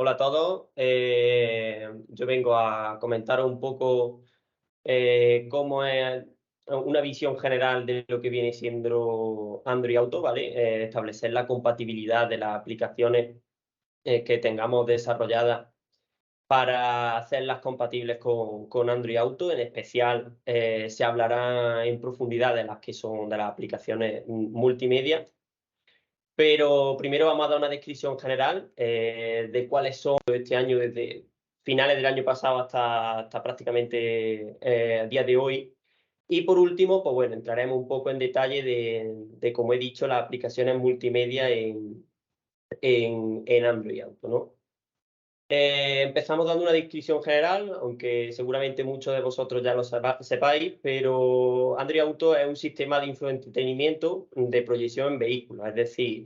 Hola a todos. Yo vengo a comentaros un poco cómo es una visión general de lo que viene siendo Android Auto, ¿vale? Establecer la compatibilidad de las aplicaciones que tengamos desarrolladas para hacerlas compatibles con Android Auto. En especial, se hablará en profundidad de las que son de las aplicaciones multimedia. Pero primero vamos a dar una descripción general de cuáles son este año, desde finales del año pasado hasta prácticamente el día de hoy. Y por último, pues bueno, entraremos un poco en detalle como he dicho, las aplicaciones multimedia en Android Auto, ¿no? Empezamos dando una descripción general, aunque seguramente muchos de vosotros ya lo sepáis, pero Android Auto es un sistema de infoentretenimiento de proyección en vehículos, es decir,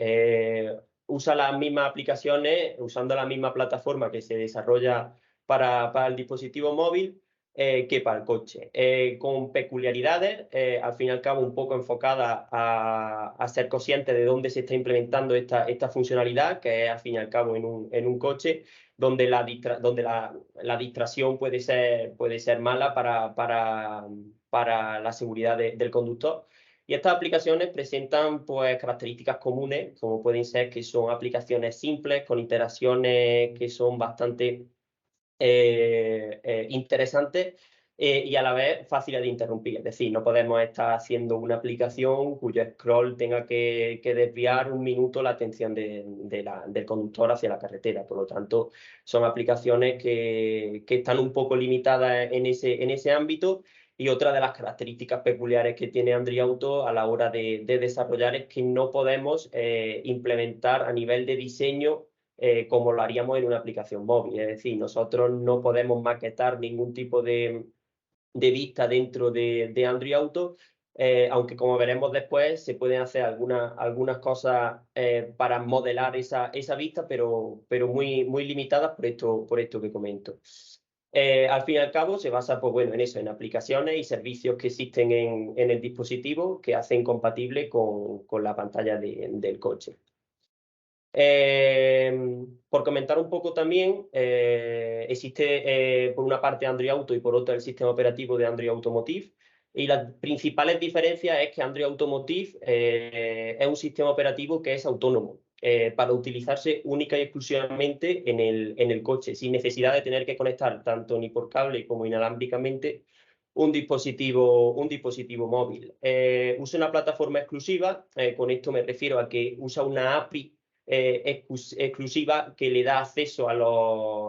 usa las mismas aplicaciones, usando la misma plataforma que se desarrolla para el dispositivo móvil, que para el coche, con peculiaridades, al fin y al cabo un poco enfocadas a ser conscientes de dónde se está implementando esta funcionalidad, que es al fin y al cabo en un coche donde la distracción puede ser mala para la seguridad del conductor. Y estas aplicaciones presentan pues características comunes, como pueden ser que son aplicaciones simples, con interacciones que son bastante interesantes, y a la vez fáciles de interrumpir. Es decir, no podemos estar haciendo una aplicación cuyo scroll tenga que desviar un minuto la atención del conductor hacia la carretera. Por lo tanto, son aplicaciones que están un poco limitadas en ese ámbito. Y otra de las características peculiares que tiene Android Auto a la hora de desarrollar es que no podemos implementar a nivel de diseño como lo haríamos en una aplicación móvil. Es decir, nosotros no podemos maquetar ningún tipo de vista dentro de Android Auto, aunque como veremos después se pueden hacer algunas cosas para modelar esa vista, pero muy limitadas por esto que comento. Al fin y al cabo se basa pues, bueno, en eso, en aplicaciones y servicios que existen en el dispositivo que hacen compatible con la pantalla del coche. Por comentar un poco también, existe por una parte Android Auto y por otra el sistema operativo de Android Automotive. Y las principales diferencias es que Android Automotive es un sistema operativo que es autónomo, para utilizarse única y exclusivamente en el coche, sin necesidad de tener que conectar tanto ni por cable como inalámbricamente un dispositivo móvil. Usa una plataforma exclusiva, con esto me refiero a que usa una API exclusiva que le da acceso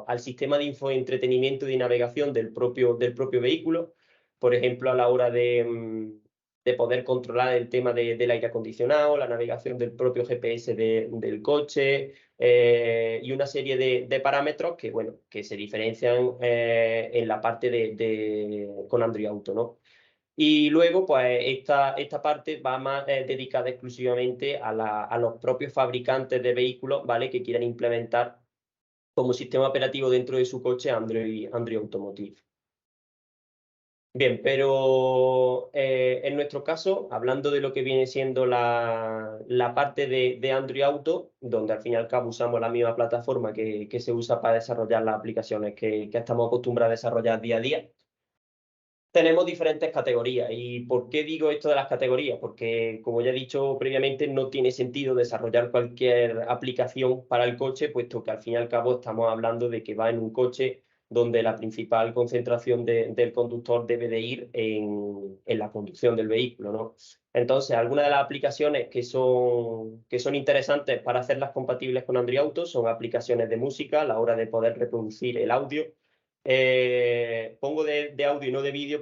al sistema de infoentretenimiento y de navegación del propio vehículo, por ejemplo, a la hora de poder controlar el tema del aire acondicionado, la navegación del propio GPS del coche, y una serie de parámetros que, bueno, que se diferencian en la parte con Android Auto, ¿no? Y luego, pues, esta parte va más dedicada exclusivamente a los propios fabricantes de vehículos, ¿vale? Que quieran implementar como sistema operativo dentro de su coche Android Automotive. Bien, pero en nuestro caso, hablando de lo que viene siendo la parte de Android Auto, donde al fin y al cabo usamos la misma plataforma que se usa para desarrollar las aplicaciones que estamos acostumbrados a desarrollar día a día, tenemos diferentes categorías. ¿Y por qué digo esto de las categorías? Porque, como ya he dicho previamente, no tiene sentido desarrollar cualquier aplicación para el coche, puesto que al fin y al cabo estamos hablando de que va en un coche donde la principal concentración del conductor debe de ir en la conducción del vehículo, ¿no? Entonces, algunas de las aplicaciones que son interesantes para hacerlas compatibles con Android Auto son aplicaciones de música a la hora de poder reproducir el audio. Pongo de audio y no de vídeo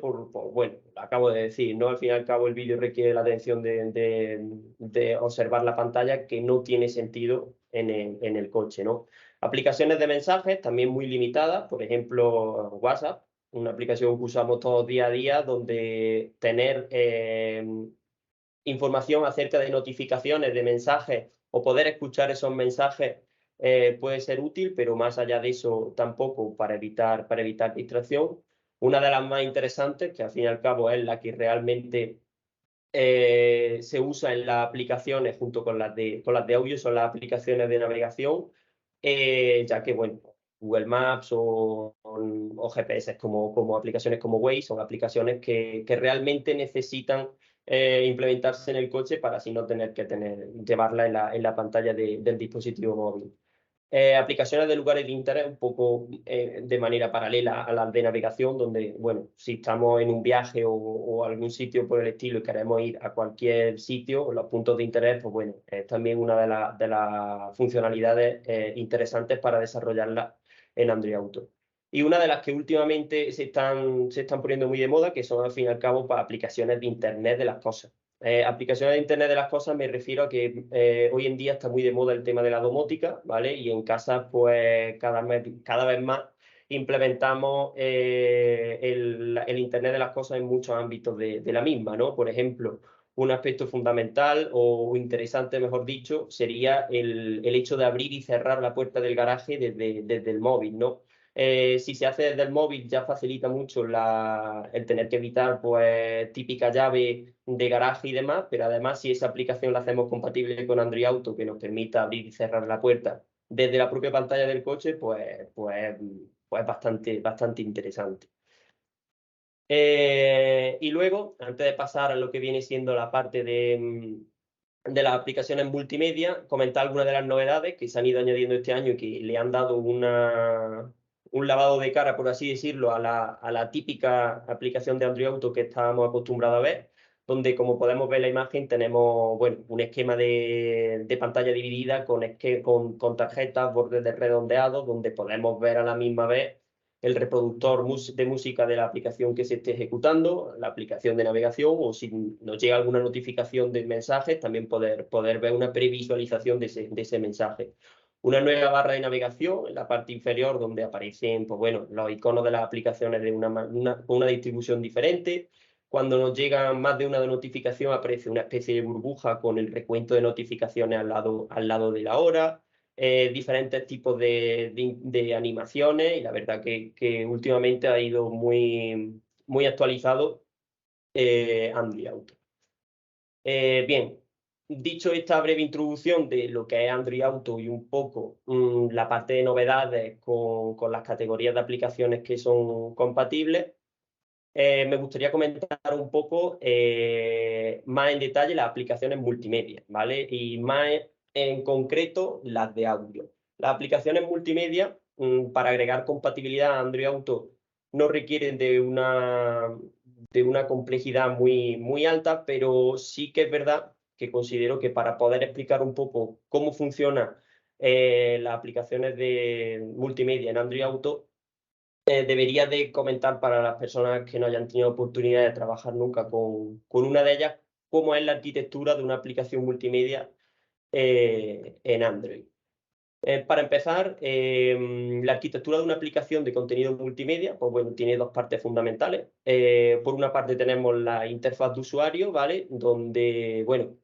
bueno, lo acabo de decir, ¿no? Al fin y al cabo el vídeo requiere la atención de observar la pantalla, que no tiene sentido en el coche, ¿no? Aplicaciones de mensajes también muy limitadas, por ejemplo, WhatsApp, una aplicación que usamos todos día a día, donde tener información acerca de notificaciones de mensajes o poder escuchar esos mensajes puede ser útil, pero más allá de eso tampoco, para evitar distracción. Una de las más interesantes, que al fin y al cabo es la que realmente se usa en las aplicaciones junto con las de audio, son las aplicaciones de navegación, ya que, bueno, Google Maps o GPS como aplicaciones como Waze, son aplicaciones que realmente necesitan implementarse en el coche para así no tener que llevarla en la pantalla del dispositivo móvil. Aplicaciones de lugares de interés un poco de manera paralela a las de navegación, donde, bueno, si estamos en un viaje o algún sitio por el estilo y queremos ir a cualquier sitio, los puntos de interés, pues bueno, es también una de las funcionalidades interesantes para desarrollarla en Android Auto. Y una de las que últimamente se están poniendo muy de moda, que son al fin y al cabo para aplicaciones de Internet de las cosas. Aplicaciones de Internet de las cosas me refiero a que hoy en día está muy de moda el tema de la domótica, ¿vale? Y en casa, pues cada vez más implementamos el Internet de las cosas en muchos ámbitos de la misma, ¿no? Por ejemplo, un aspecto fundamental o interesante, mejor dicho, sería el hecho de abrir y cerrar la puerta del garaje desde el móvil, ¿no? Si se hace desde el móvil ya facilita mucho el tener que evitar pues típica llave de garaje y demás, pero además si esa aplicación la hacemos compatible con Android Auto que nos permita abrir y cerrar la puerta desde la propia pantalla del coche, pues bastante interesante. Y luego, antes de pasar a lo que viene siendo la parte de las aplicaciones multimedia, comentar algunas de las novedades que se han ido añadiendo este año y que le han dado un lavado de cara, por así decirlo, a la típica aplicación de Android Auto que estábamos acostumbrados a ver, donde, como podemos ver en la imagen, tenemos bueno, un esquema de pantalla dividida con tarjetas, bordes redondeados, donde podemos ver a la misma vez el reproductor de música de la aplicación que se esté ejecutando, la aplicación de navegación, o si nos llega alguna notificación de mensajes, también poder ver una previsualización de ese mensaje. Una nueva barra de navegación en la parte inferior donde aparecen pues bueno, los iconos de las aplicaciones con una distribución diferente. Cuando nos llega más de una notificación aparece una especie de burbuja con el recuento de notificaciones al lado de la hora. Diferentes tipos de animaciones y la verdad que últimamente ha ido muy actualizado Android Auto. Bien, dicho esta breve introducción de lo que es Android Auto y un poco la parte de novedades con las categorías de aplicaciones que son compatibles, me gustaría comentar un poco más en detalle las aplicaciones multimedia, ¿vale? Y más en concreto las de audio. Las aplicaciones multimedia, para agregar compatibilidad a Android Auto, no requieren de una complejidad muy alta, pero sí que es verdad que considero que para poder explicar un poco cómo funcionan las aplicaciones de multimedia en Android Auto, debería de comentar para las personas que no hayan tenido oportunidad de trabajar nunca con una de ellas, cómo es la arquitectura de una aplicación multimedia en Android. Para empezar, la arquitectura de una aplicación de contenido multimedia, pues bueno, tiene dos partes fundamentales. Por una parte tenemos la interfaz de usuario, ¿vale? Donde, bueno,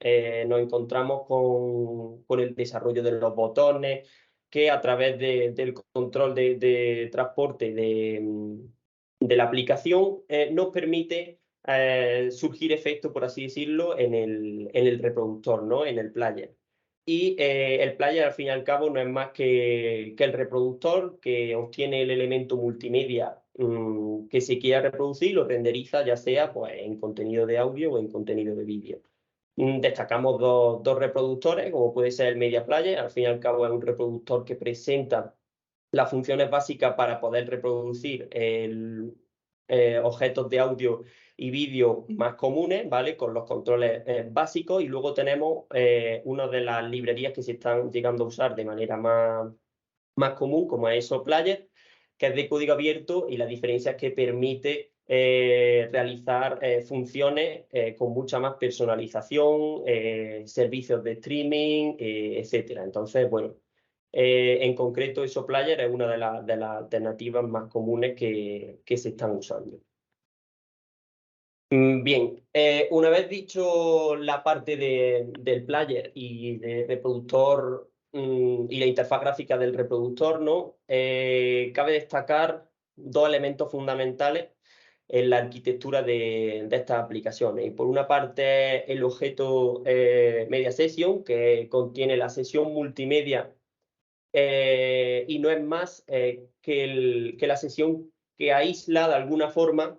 nos encontramos con el desarrollo de los botones, que a través del control de transporte de la aplicación nos permite surgir efectos, por así decirlo, en el reproductor, ¿no? En el player. Y el player, al fin y al cabo, no es más que el reproductor que obtiene el elemento multimedia que se quiera reproducir, lo renderiza ya sea pues, en contenido de audio o en contenido de vídeo. Destacamos dos reproductores, como puede ser el Media Player, al fin y al cabo es un reproductor que presenta las funciones básicas para poder reproducir objetos de audio y vídeo más comunes, ¿vale? Con los controles básicos, y luego tenemos una de las librerías que se están llegando a usar de manera más común, como es Player, que es de código abierto, y la diferencia es que permite realizar funciones con mucha más personalización, servicios de streaming, etcétera. Entonces, bueno, en concreto, Player es una de las alternativas más comunes que se están usando. Bien, una vez dicho la parte del player y del reproductor y la interfaz gráfica del reproductor, ¿no? Cabe destacar dos elementos fundamentales en la arquitectura de estas aplicaciones. Y por una parte, el objeto Media Session, que contiene la sesión multimedia y no es más que la sesión que aísla de alguna forma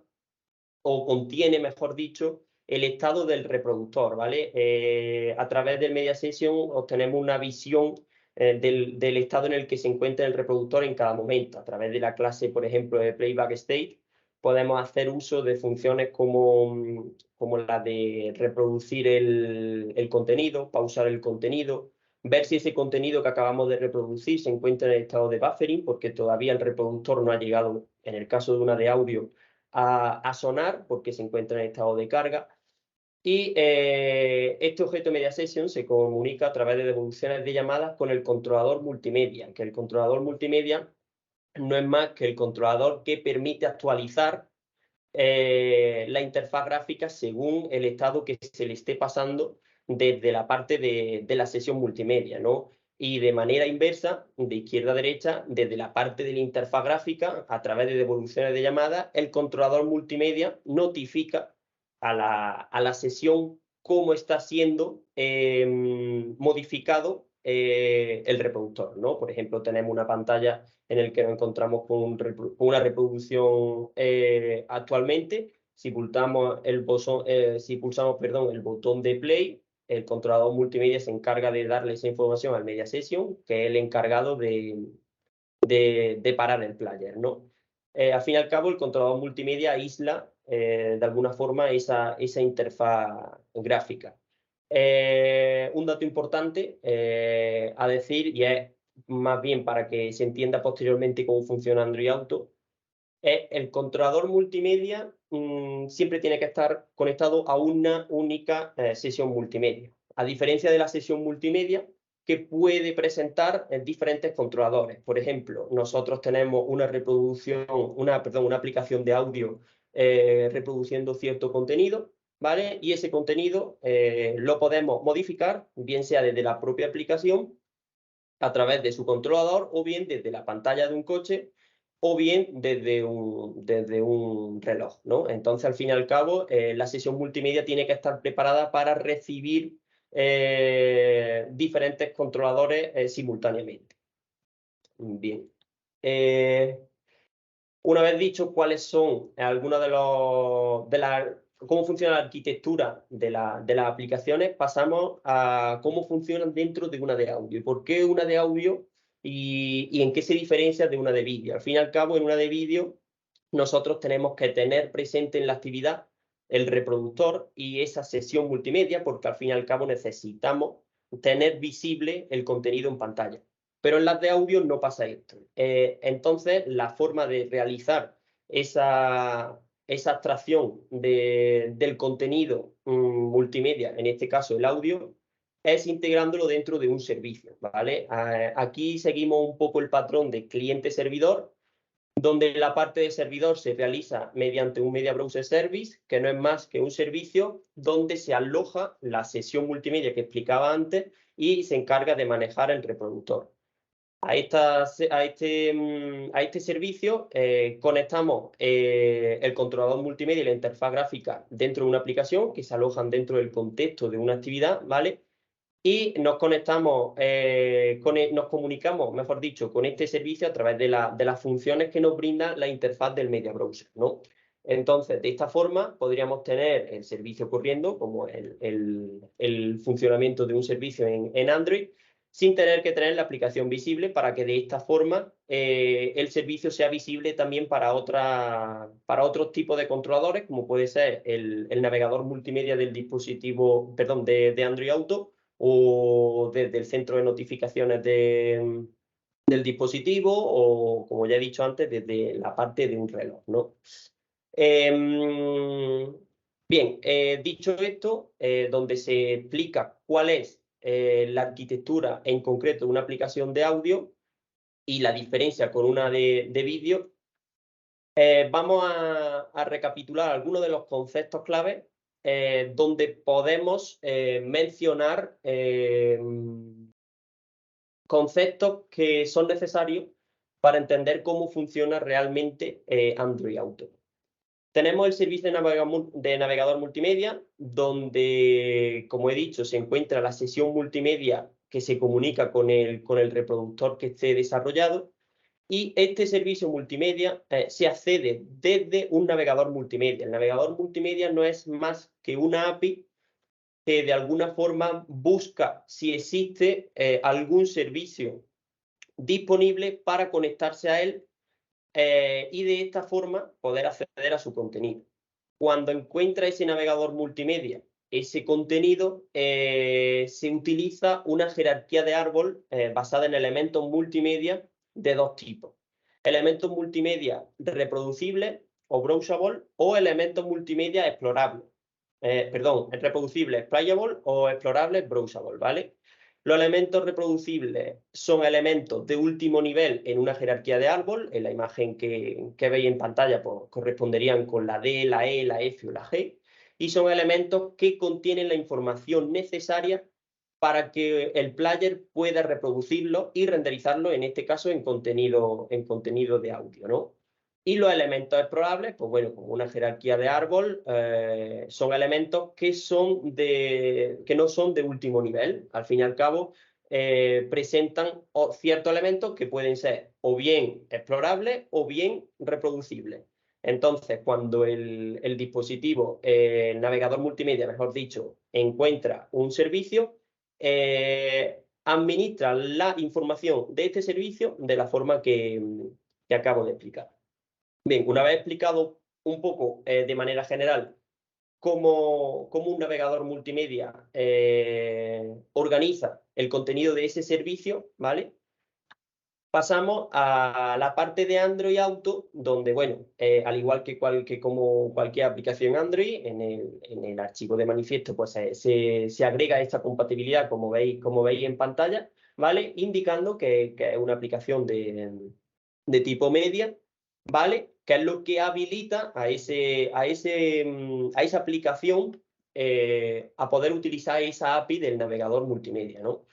o contiene, mejor dicho, el estado del reproductor, ¿vale? A través del Media Session obtenemos una visión del estado en el que se encuentra el reproductor en cada momento. A través de la clase, por ejemplo, de Playback State, podemos hacer uso de funciones como la de reproducir el contenido, pausar el contenido, ver si ese contenido que acabamos de reproducir se encuentra en el estado de buffering, porque todavía el reproductor no ha llegado, en el caso de una de audio, a sonar porque se encuentra en estado de carga. Y este objeto Media Session se comunica a través de devoluciones de llamadas con el controlador multimedia, que el controlador multimedia no es más que el controlador que permite actualizar la interfaz gráfica según el estado que se le esté pasando desde la parte de la sesión multimedia, ¿no? Y de manera inversa, de izquierda a derecha, desde la parte de la interfaz gráfica, a través de devoluciones de llamadas, el controlador multimedia notifica a la sesión cómo está siendo modificado el reproductor, ¿no? Por ejemplo, tenemos una pantalla en el que nos encontramos con una reproducción actualmente. Si pulsamos el botón de play, el controlador multimedia se encarga de darle esa información al Media Session, que es el encargado de parar el player, ¿no? Al fin y al cabo, el controlador multimedia aísla de alguna forma esa interfaz gráfica. Un dato importante a decir, y es más bien para que se entienda posteriormente cómo funciona Android Auto, es el controlador multimedia siempre tiene que estar conectado a una única sesión multimedia. A diferencia de la sesión multimedia, que puede presentar diferentes controladores. Por ejemplo, nosotros tenemos una aplicación de audio reproduciendo cierto contenido, ¿vale? Y ese contenido lo podemos modificar, bien sea desde la propia aplicación, a través de su controlador, o bien desde la pantalla de un coche, o bien desde un reloj, ¿no? Entonces, al fin y al cabo, la sesión multimedia tiene que estar preparada para recibir diferentes controladores simultáneamente. Bien. Una vez dicho cuáles son algunas cómo funciona la arquitectura de las aplicaciones, pasamos a cómo funcionan dentro de una de audio. ¿Por qué una de audio y en qué se diferencia de una de vídeo? Al fin y al cabo, en una de vídeo, nosotros tenemos que tener presente en la actividad el reproductor y esa sesión multimedia, porque al fin y al cabo necesitamos tener visible el contenido en pantalla. Pero en las de audio no pasa esto. Entonces, la forma de realizar esa abstracción del contenido multimedia, en este caso el audio, es integrándolo dentro de un servicio, ¿vale? Aquí seguimos un poco el patrón de cliente-servidor, donde la parte de servidor se realiza mediante un Media Browser Service, que no es más que un servicio donde se aloja la sesión multimedia que explicaba antes y se encarga de manejar el reproductor. A este servicio conectamos el controlador multimedia y la interfaz gráfica dentro de una aplicación que se alojan dentro del contexto de una actividad, ¿vale? Y nos conectamos, nos comunicamos, mejor dicho, con este servicio a través de las funciones que nos brinda la interfaz del Media Browser, ¿no? Entonces, de esta forma podríamos tener el servicio corriendo, como el funcionamiento de un servicio en Android, sin tener que tener la aplicación visible, para que de esta forma el servicio sea visible también para otros tipos de controladores, como puede ser el navegador multimedia del dispositivo, perdón, de Android Auto, o desde el centro de notificaciones del dispositivo, o, como ya he dicho antes, desde la parte de un reloj, ¿no? Bien, dicho esto, donde se explica cuál es la arquitectura en concreto de una aplicación de audio y la diferencia con una de vídeo, vamos a recapitular algunos de los conceptos clave donde podemos mencionar conceptos que son necesarios para entender cómo funciona realmente Android Auto. Tenemos el servicio de navegador multimedia, donde, como he dicho, se encuentra la sesión multimedia que se comunica con el reproductor que esté desarrollado. Y este servicio multimedia se accede desde un navegador multimedia. El navegador multimedia no es más que una API que de alguna forma busca si existe algún servicio disponible para conectarse a él y de esta forma poder acceder a su contenido. Cuando encuentra ese navegador multimedia ese contenido, se utiliza una jerarquía de árbol basada en elementos multimedia de dos tipos. Elementos multimedia reproducibles o browsable o elementos multimedia explorables. Reproducibles playable o explorables browsable, ¿vale? Los elementos reproducibles son elementos de último nivel en una jerarquía de árbol. En la imagen que veis en pantalla pues, corresponderían con la D, la E, la F o la G. Y son elementos que contienen la información necesaria para que el player pueda reproducirlo y renderizarlo, en este caso, en contenido de audio, ¿no? Y los elementos explorables, pues bueno, como una jerarquía de árbol, son elementos que no son de último nivel. Al fin y al cabo, presentan ciertos elementos que pueden ser o bien explorables o bien reproducibles. Entonces, cuando el dispositivo, el navegador multimedia, mejor dicho, encuentra un servicio, administra la información de este servicio de la forma que acabo de explicar. Bien, una vez explicado un poco de manera general cómo un navegador multimedia organiza el contenido de ese servicio, ¿vale? Pasamos a la parte de Android Auto, donde, bueno, al igual que como cualquier aplicación Android, en el archivo de manifiesto pues, se agrega esta compatibilidad, como veis en pantalla, ¿vale? Indicando que es una aplicación de tipo media, ¿vale? Que es lo que habilita a esa aplicación a poder utilizar esa API del navegador multimedia, ¿no?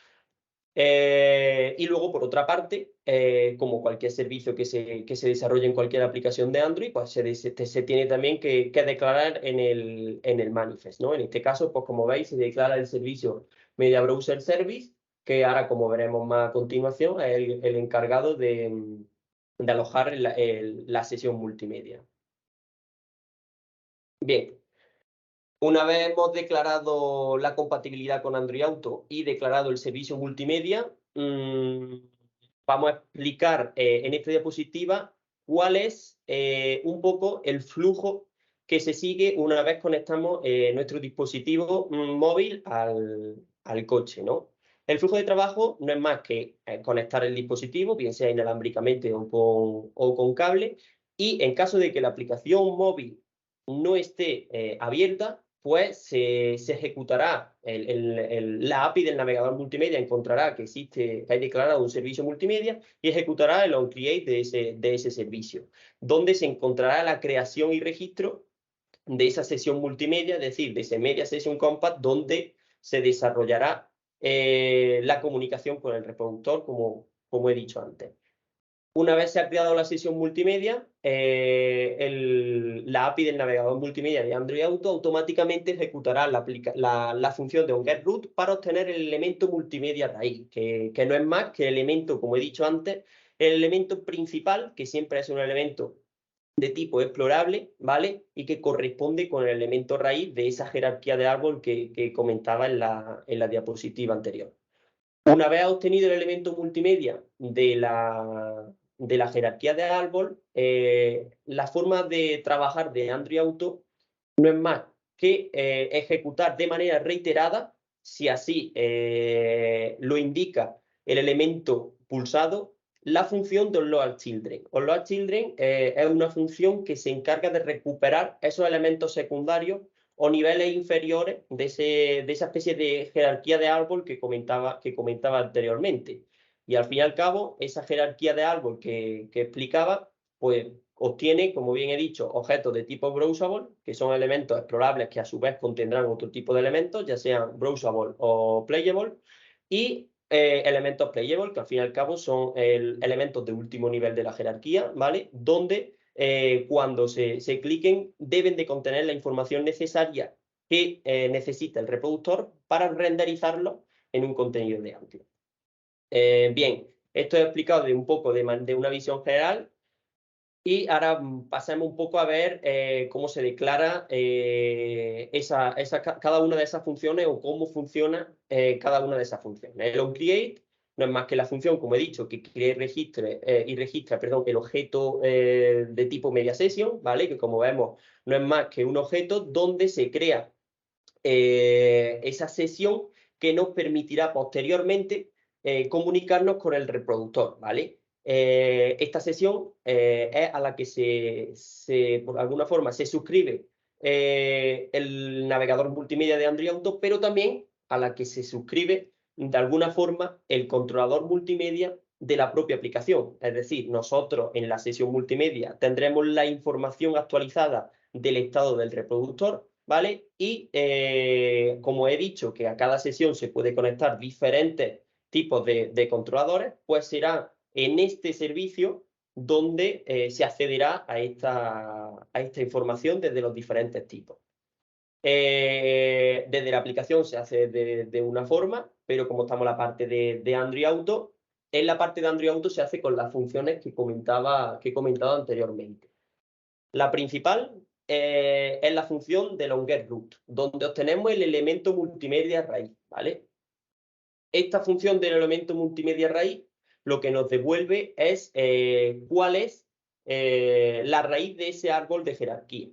Y luego, por otra parte, como cualquier servicio que se desarrolle en cualquier aplicación de Android, pues se tiene también que declarar en el manifest, ¿no? En este caso, pues como veis, se declara el servicio Media Browser Service, que ahora, como veremos más a continuación, es el encargado de alojar la sesión multimedia. Bien. Una vez hemos declarado la compatibilidad con Android Auto y declarado el servicio multimedia, vamos a explicar en esta diapositiva cuál es un poco el flujo que se sigue una vez conectamos nuestro dispositivo móvil al coche, ¿no? El flujo de trabajo no es más que conectar el dispositivo, bien sea inalámbricamente o con cable, y en caso de que la aplicación móvil no esté abierta, pues se ejecutará la API del navegador multimedia, encontrará que hay declarado un servicio multimedia y ejecutará el onCreate de ese servicio, donde se encontrará la creación y registro de esa sesión multimedia, es decir, de ese Media Session Compact, donde se desarrollará la comunicación con el reproductor, como he dicho antes. Una vez se ha creado la sesión multimedia, la API del navegador multimedia de Android Auto automáticamente ejecutará la función de onGetRoot para obtener el elemento multimedia raíz, que no es más que el elemento, como he dicho antes, el elemento principal, que siempre es un elemento de tipo explorable, ¿vale? Y que corresponde con el elemento raíz de esa jerarquía de árbol que comentaba en la diapositiva anterior. Una vez obtenido el elemento multimedia de la jerarquía de árbol, la forma de trabajar de Android Auto no es más que ejecutar de manera reiterada, si así lo indica el elemento pulsado, la función de onLoadChildren. onLoadChildren es una función que se encarga de recuperar esos elementos secundarios o niveles inferiores de esa especie de jerarquía de árbol que comentaba anteriormente. Y al fin y al cabo, esa jerarquía de árbol que explicaba, pues obtiene, como bien he dicho, objetos de tipo browsable, que son elementos explorables que a su vez contendrán otro tipo de elementos, ya sean browsable o playable, y elementos playable, que al fin y al cabo son elementos de último nivel de la jerarquía, ¿vale? Donde cuando se cliquen deben de contener la información necesaria que necesita el reproductor para renderizarlo en un contenido de audio. Bien, esto he explicado de un poco de una visión general. Y ahora pasemos un poco a ver cómo se declara cada una de esas funciones o cómo funciona cada una de esas funciones. El onCreate no es más que la función, como he dicho, que crea y registra el objeto de tipo MediaSession, ¿vale? Que como vemos no es más que un objeto donde se crea esa sesión que nos permitirá posteriormente comunicarnos con el reproductor, ¿vale? Esta sesión es a la que por alguna forma se suscribe el navegador multimedia de Android Auto, pero también a la que se suscribe de alguna forma el controlador multimedia de la propia aplicación. Es decir, nosotros en la sesión multimedia tendremos la información actualizada del estado del reproductor, ¿vale? Y como he dicho que a cada sesión se puede conectar diferentes tipos de controladores, pues será en este servicio donde se accederá a esta información desde los diferentes tipos. Desde la aplicación se hace de una forma, pero como estamos en la parte de Android Auto, en la parte de Android Auto se hace con las funciones que he comentado anteriormente. La principal es la función del onGetRoot, donde obtenemos el elemento multimedia raíz, ¿vale? Esta función del elemento multimedia raíz lo que nos devuelve es cuál es la raíz de ese árbol de jerarquía.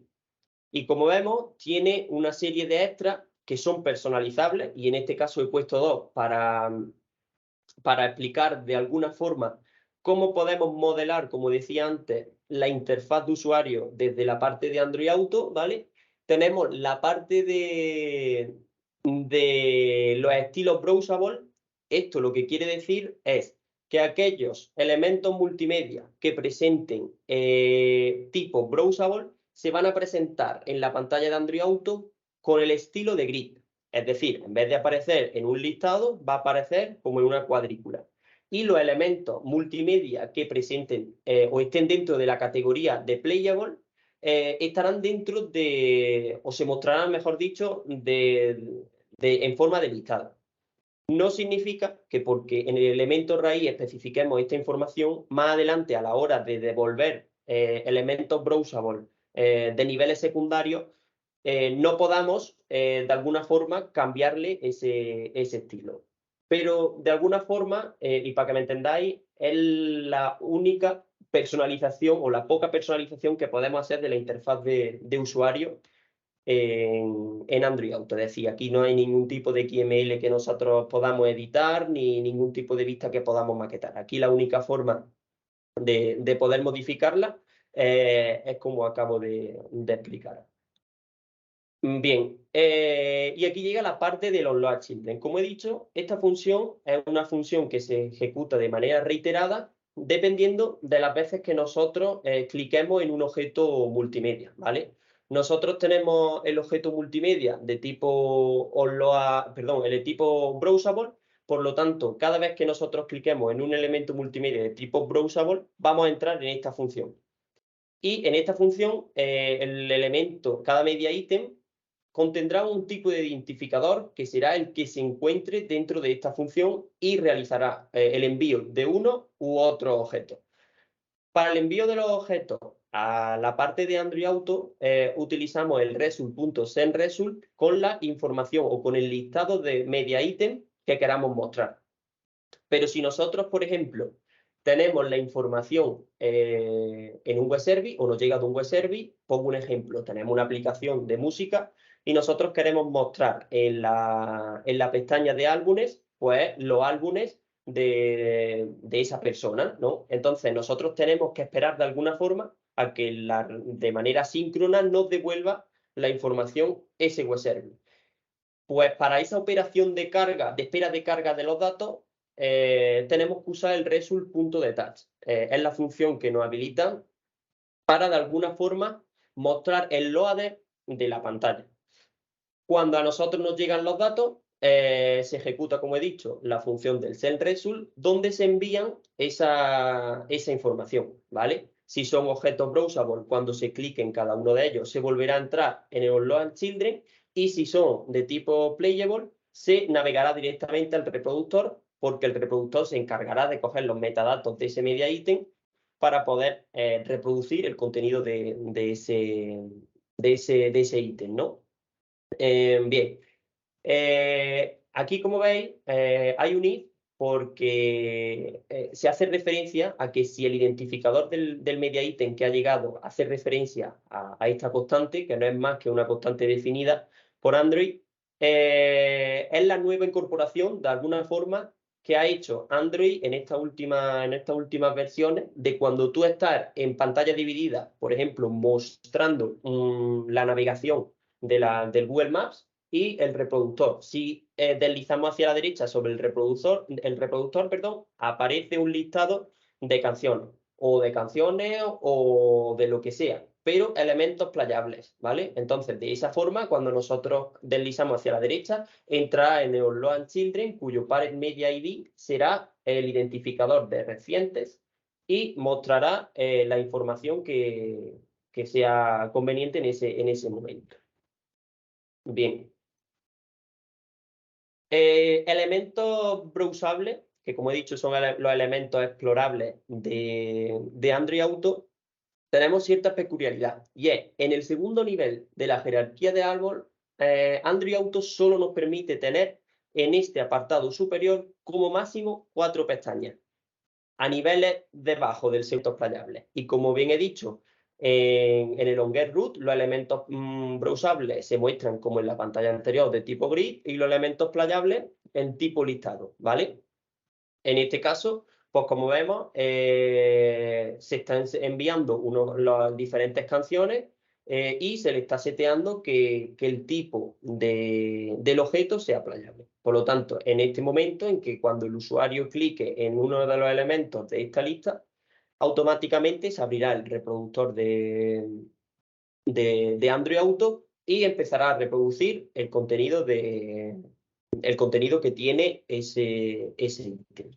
Y como vemos, tiene una serie de extras que son personalizables, y en este caso he puesto dos para explicar de alguna forma cómo podemos modelar, como decía antes, la interfaz de usuario desde la parte de Android Auto, ¿vale? Tenemos la parte de los estilos browsable. Esto lo que quiere decir es que aquellos elementos multimedia que presenten tipo browsable se van a presentar en la pantalla de Android Auto con el estilo de grid. Es decir, en vez de aparecer en un listado, va a aparecer como en una cuadrícula. Y los elementos multimedia que presenten o estén dentro de la categoría de playable estarán dentro o se mostrarán, mejor dicho, en forma de listado. No significa que porque en el elemento raíz especifiquemos esta información, más adelante a la hora de devolver elementos browsable de niveles secundarios, no podamos de alguna forma cambiarle ese estilo. Pero de alguna forma, y para que me entendáis, es la única personalización o la poca personalización que podemos hacer de la interfaz de usuario en Android Auto. Es decir, aquí no hay ningún tipo de XML que nosotros podamos editar, ni ningún tipo de vista que podamos maquetar. Aquí la única forma de poder modificarla es como acabo de explicar. Bien, y aquí llega la parte de los load children. Como he dicho, esta función es una función que se ejecuta de manera reiterada dependiendo de las veces que nosotros cliquemos en un objeto multimedia, ¿vale? Nosotros tenemos el objeto multimedia de tipo el tipo browsable, por lo tanto, cada vez que nosotros cliquemos en un elemento multimedia de tipo browsable, vamos a entrar en esta función. Y en esta función, el elemento, cada media ítem, contendrá un tipo de identificador que será el que se encuentre dentro de esta función y realizará el envío de uno u otro objeto. Para el envío de los objetos a la parte de Android Auto utilizamos el result.sendResult con la información o con el listado de media ítem que queramos mostrar. Pero si nosotros, por ejemplo, tenemos la información en un web service o nos llega de un web service, pongo un ejemplo, tenemos una aplicación de música y nosotros queremos mostrar en la pestaña de álbumes, pues los álbumes de esa persona, ¿no? Entonces nosotros tenemos que esperar de alguna forma a que de manera síncrona nos devuelva la información ese web service. Pues para esa operación de espera de carga de los datos, tenemos que usar el result.detach. Es la función que nos habilita para de alguna forma mostrar el loader de la pantalla. Cuando a nosotros nos llegan los datos, se ejecuta, como he dicho, la función del sendResult, donde se envían esa información, ¿vale? Si son objetos browsable, cuando se clique en cada uno de ellos, se volverá a entrar en el load children, y si son de tipo playable, se navegará directamente al reproductor, porque el reproductor se encargará de coger los metadatos de ese media ítem para poder reproducir el contenido de ese ítem, ¿no? Bien. Aquí, como veis, hay un if porque se hace referencia a que si el identificador del media ítem que ha llegado hace referencia a esta constante, que no es más que una constante definida por Android, es la nueva incorporación, de alguna forma, que ha hecho Android en estas últimas versiones, de cuando tú estás en pantalla dividida, por ejemplo, mostrando la navegación del Google Maps, y el reproductor. Si deslizamos hacia la derecha sobre el reproductor, aparece un listado de canciones, o de lo que sea, pero elementos playables, ¿vale? Entonces, de esa forma, cuando nosotros deslizamos hacia la derecha, entra en el Load Children, cuyo Parent Media ID será el identificador de recientes y mostrará la información que sea conveniente en ese momento. Bien. Elementos browsables, que como he dicho son los elementos explorables de Android Auto, tenemos cierta peculiaridad. Y es, en el segundo nivel de la jerarquía de árbol, Android Auto solo nos permite tener en este apartado superior como máximo 4 pestañas, a niveles debajo del sector playable. Y como bien he dicho, en el onGetRoot los elementos browsables se muestran como en la pantalla anterior de tipo grid y los elementos playables en tipo listado, ¿vale? En este caso, pues como vemos, se están enviando las diferentes canciones y se le está seteando que el tipo del objeto sea playable. Por lo tanto, en este momento en que cuando el usuario clique en uno de los elementos de esta lista, automáticamente se abrirá el reproductor de Android Auto y empezará a reproducir el contenido que tiene ese ítem.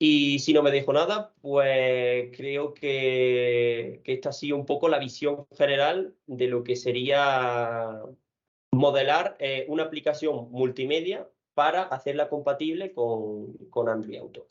Y si no me dejo nada, pues creo que esta ha sido un poco la visión general de lo que sería modelar una aplicación multimedia para hacerla compatible con Android Auto.